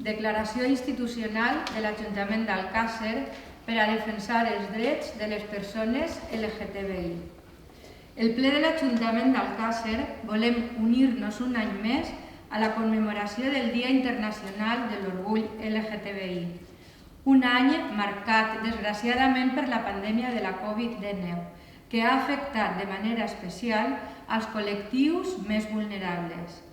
declaració institucional de l'Ajuntament d'Alcàsser per a defensar els drets de les persones LGTBI. El ple de l'Ajuntament d'Alcàsser volem unir-nos un any més a la commemoració del Dia Internacional de l'Orgull LGTBI, un any marcat, desgraciadament, per la pandèmia de la Covid-19, que ha afectat de manera especial als col·lectius més vulnerables.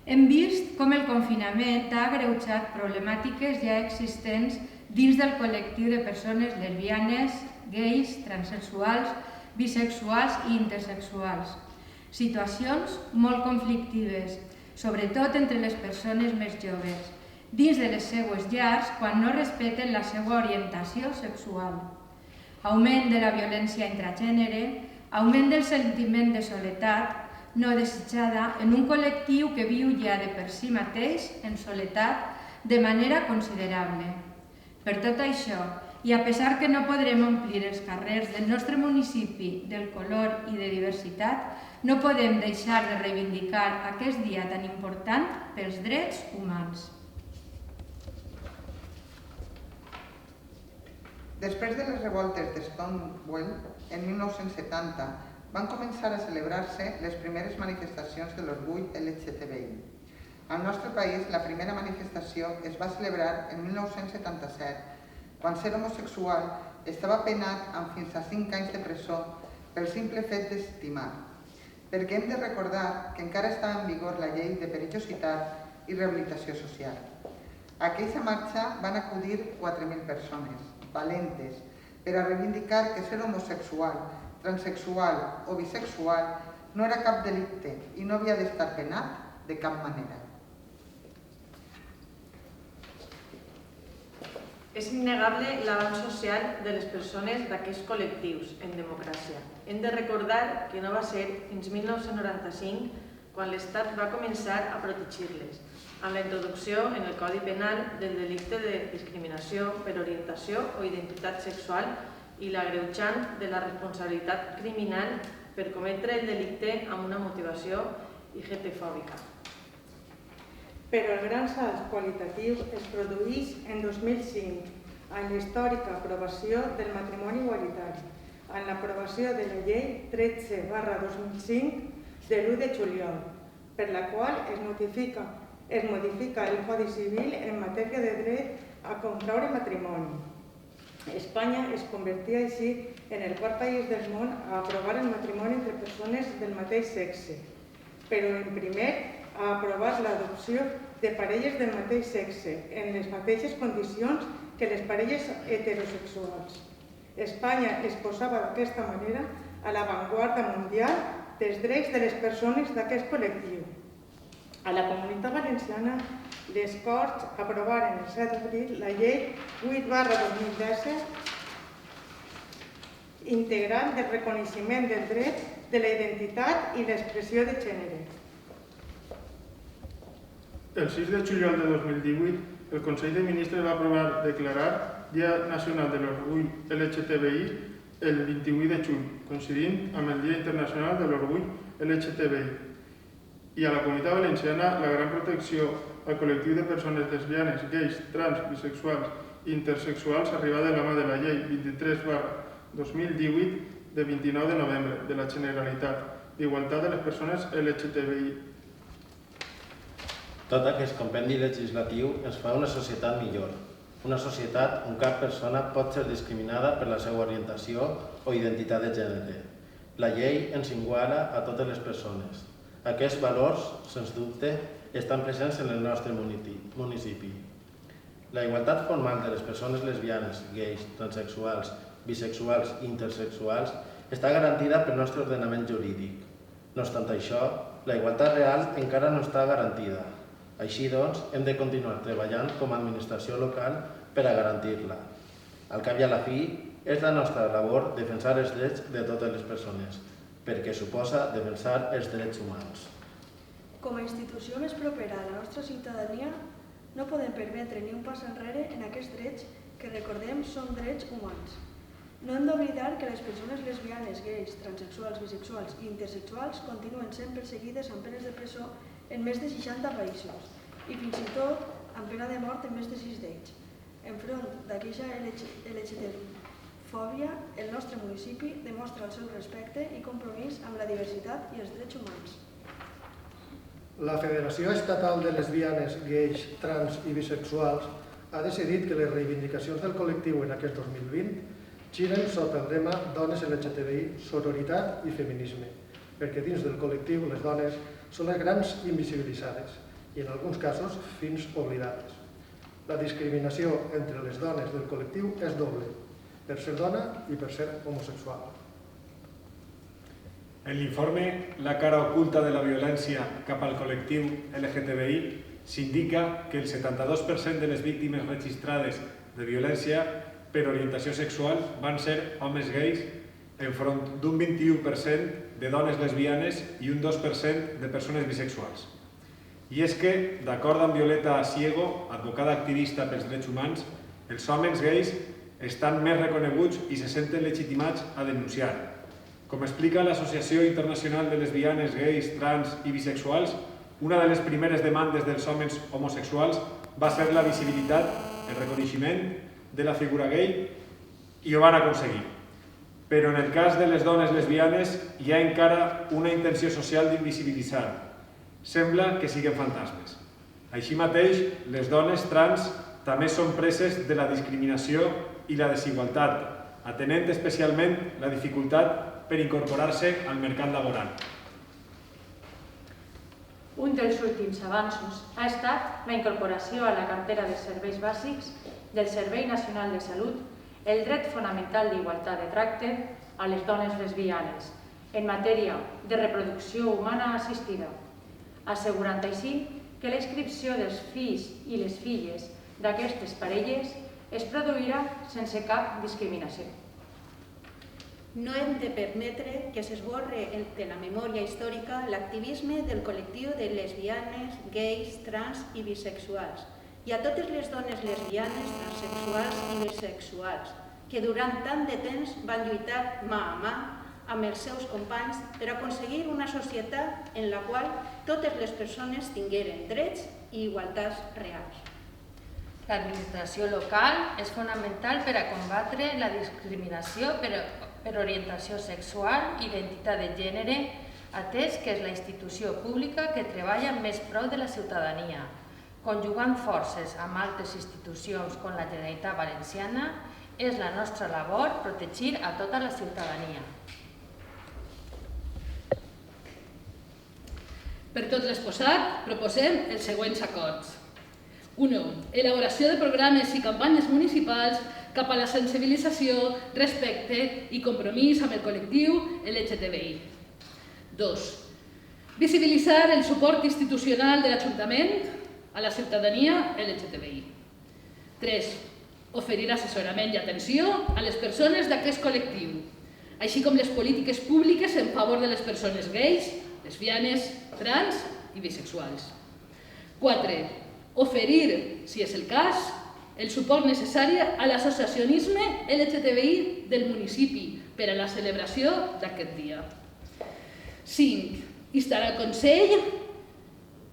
Hem vist com el confinament ha agreujat problemàtiques ja existents dins del col·lectiu de persones lesbianes, gais, transsexuals, bisexuals i intersexuals. Situacions molt conflictives, sobretot entre les persones més joves, dins de les seues llars quan no respecten la seva orientació sexual. Augment de la violència intragènere, augment del sentiment de soledat no desitjada en un col·lectiu que viu ja de per si mateix en soledat de manera considerable. Per tot això, i a pesar que no podrem omplir els carrers del nostre municipi del color i de diversitat, no podem deixar de reivindicar aquest dia tan important pels drets humans. Després de les revoltes de Stonewall, en 1970, van començar a celebrar-se les primeres manifestacions de l'orgull LGTBI. Al nostre país, la primera manifestació es va celebrar en 1977, quan ser homosexual estava penat amb fins a 5 anys de presó pel simple fet d'estimar, perquè hem de recordar que encara estava en vigor la llei de perillositat i rehabilitació social. A aquella marxa van acudir 4.000 persones, valentes, per a reivindicar que ser homosexual, transsexual o bisexual no era cap delicte i no havia d'estar penat de cap manera. És innegable l'avanç social de les persones d'aquests col·lectius en democràcia. Hem de recordar que no va ser fins 1995 quan l'Estat va començar a protegir-les, amb la introducció en el Codi Penal del delicte de discriminació per orientació o identitat sexual i l'agreujant de la responsabilitat criminal per cometre el delicte amb una motivació LGTB-fòbica. Però el gran salt qualitatiu es produeix en 2005, en la històrica aprovació del matrimoni igualitari, en l'aprovació de la llei 13/2005 de l'1 de juliol, per la qual es modifica el Codi Civil en matèria de dret a contraure matrimoni. Espanya es convertia així en el quart país del món a aprovar el matrimoni entre persones del mateix sexe, però en primer a aprovar l'adopció de parelles del mateix sexe en les mateixes condicions que les parelles heterosexuals. Espanya es posava d'aquesta manera a l'avantguarda mundial dels drets de les persones d'aquest col·lectiu. A la Comunitat Valenciana, les Corts aprovaren el 7 d'abril la llei 8/2017 integrant del reconeixement del dret de la identitat i l'expressió de gènere. El 6 de juliol de 2018, el Consell de Ministres va aprovar declarar Dia Nacional de l'Orgull LGTBI el 28 de juny, coincidint amb el Dia Internacional de l'Orgull LGTBI. I a la Comunitat Valenciana, la gran protecció al col·lectiu de persones lesbianes, gais, trans, bisexuals i intersexuals arriba de la mà de la llei 23/2018 de 29 de novembre de la Generalitat d'Igualtat de les Persones LGTBI. Tot aquest compendi legislatiu ens fa una societat millor, una societat on cap persona pot ser discriminada per la seva orientació o identitat de gènere. La llei ens iguala a totes les persones. Aquests valors, sens dubte, estan presents en el nostre municipi. La igualtat formal de les persones lesbianes, gais, transsexuals, bisexuals i intersexuals està garantida pel nostre ordenament jurídic. No obstant això, la igualtat real encara no està garantida. Així doncs, hem de continuar treballant com a administració local per a garantir-la. Al cap i a la fi, és la nostra labor defensar els drets de totes les persones, perquè suposa defensar els drets humans. Com a institució més propera a la nostra ciutadania, no podem permetre ni un pas enrere en aquests drets que, recordem, són drets humans. No hem d'oblidar que les persones lesbianes, gais, transsexuals, bisexuals i intersexuals continuen sent perseguides amb penes de presó en més de 60 països i fins i tot amb pena de mort en més de 6 d'ells. Enfront d'aquesta LGTB-fòbia, el nostre municipi demostra el seu respecte i compromís amb la diversitat i els drets humans. La Federació Estatal de Lesbianes, Gais, Trans i Bisexuals ha decidit que les reivindicacions del col·lectiu en aquest 2020 giren sota el lema Dones LGTBI, sororitat i feminisme, perquè dins del col·lectiu les dones són les grans invisibilitzades i en alguns casos fins oblidades. La discriminació entre les dones del col·lectiu és doble, per ser dona i per ser homosexual. En l'informe La cara oculta de la violència cap al col·lectiu LGTBI s'indica que el 72% de les víctimes registrades de violència per orientació sexual van ser homes gais enfront d'un 21% de dones lesbianes i un 2% de persones bisexuals. I és que, d'acord amb Violeta Siego, advocada activista pels drets humans, els homes gais estan més reconeguts i se senten legitimats a denunciar. Com explica l'Associació Internacional de Lesbianes, Gais, Trans i Bisexuals, una de les primeres demandes dels homes homosexuals va ser la visibilitat, el reconeixement de la figura gay, i ho van aconseguir. Però en el cas de les dones lesbianes hi ha encara una intenció social d'invisibilitzar. Sembla que siguin fantasmes. Així mateix, les dones trans també són preses de la discriminació i la desigualtat, atenent especialment la dificultat per incorporar-se al mercat laboral. Un dels últims avanços ha estat la incorporació a la cartera de serveis bàsics del Servei Nacional de Salut el dret fonamental d'igualtat de tracte a les dones lesbianes en matèria de reproducció humana assistida, assegurant així que la inscripció dels fills i les filles d'aquestes parelles es produirà sense cap discriminació. No hem de permetre que s'esborre de la memòria històrica l'activisme del col·lectiu de lesbianes, gais, trans i bisexuals i a totes les dones lesbianes, transsexuals i bisexuals que durant tant de temps van lluitar mà a mà amb els seus companys per aconseguir una societat en la qual totes les persones tingueren drets i igualtats reals. L'administració local és fonamental per a combatre la discriminació per orientació sexual i identitat de gènere, atès que és la institució pública que treballa més prou de la ciutadania, conjugant forces amb altres institucions com la Generalitat Valenciana, és la nostra labor protegir a tota la ciutadania. Per tot l'exposat, proposem els següents acords. 1. Elaboració de programes i campanyes municipals cap a la sensibilització, respecte i compromís amb el col·lectiu LGTBI. 2. Visibilitzar el suport institucional de l'Ajuntament a la ciutadania LGTBI. 3. Oferir assessorament i atenció a les persones d'aquest col·lectiu, així com les polítiques públiques en favor de les persones gais, lesbianes, trans i bisexuals. 4. Oferir, si és el cas, el suport necessari a l'associacionisme LGTBI del municipi per a la celebració d'aquest dia. 5. Instar al Consell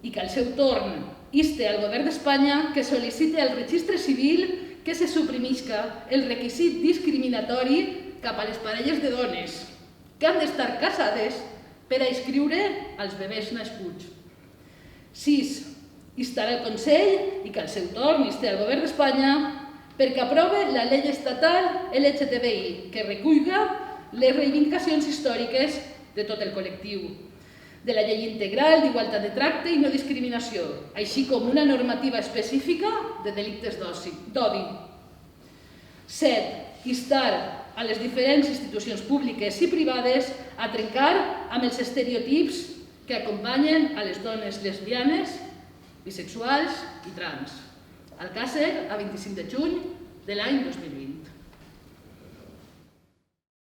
i que al seu torn inste al Govern d'Espanya que sol·licite al registre civil que se suprimisca el requisit discriminatori cap a les parelles de dones que han d'estar casades per a inscriure als bebès nascuts. 6. Instar al Consell i que al seu torn inste al Govern d'Espanya perquè aprove la llei estatal LGTBI que reculla les reivindicacions històriques de tot el col·lectiu, de la llei integral d'igualtat de tracte i no discriminació, així com una normativa específica de delictes d'odi. 7. Instar a les diferents institucions públiques i privades a trencar amb els estereotips que acompanyen a les dones lesbianes, bisexuals i trans. Alcàsser, a 25 de juny de l'any 2020.